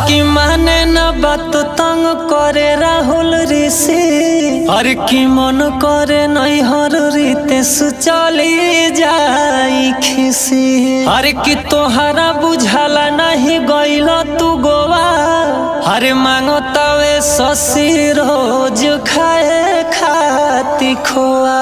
की माने न बात तंग करे राहुल ऋषि और की मन करे नहीं हर रीते चली जाई खिसी हर की तोहरा बुझाला नहीं गइल तू गोवा हरे मांगो तवे शशि रोज खाए खाती खोआ।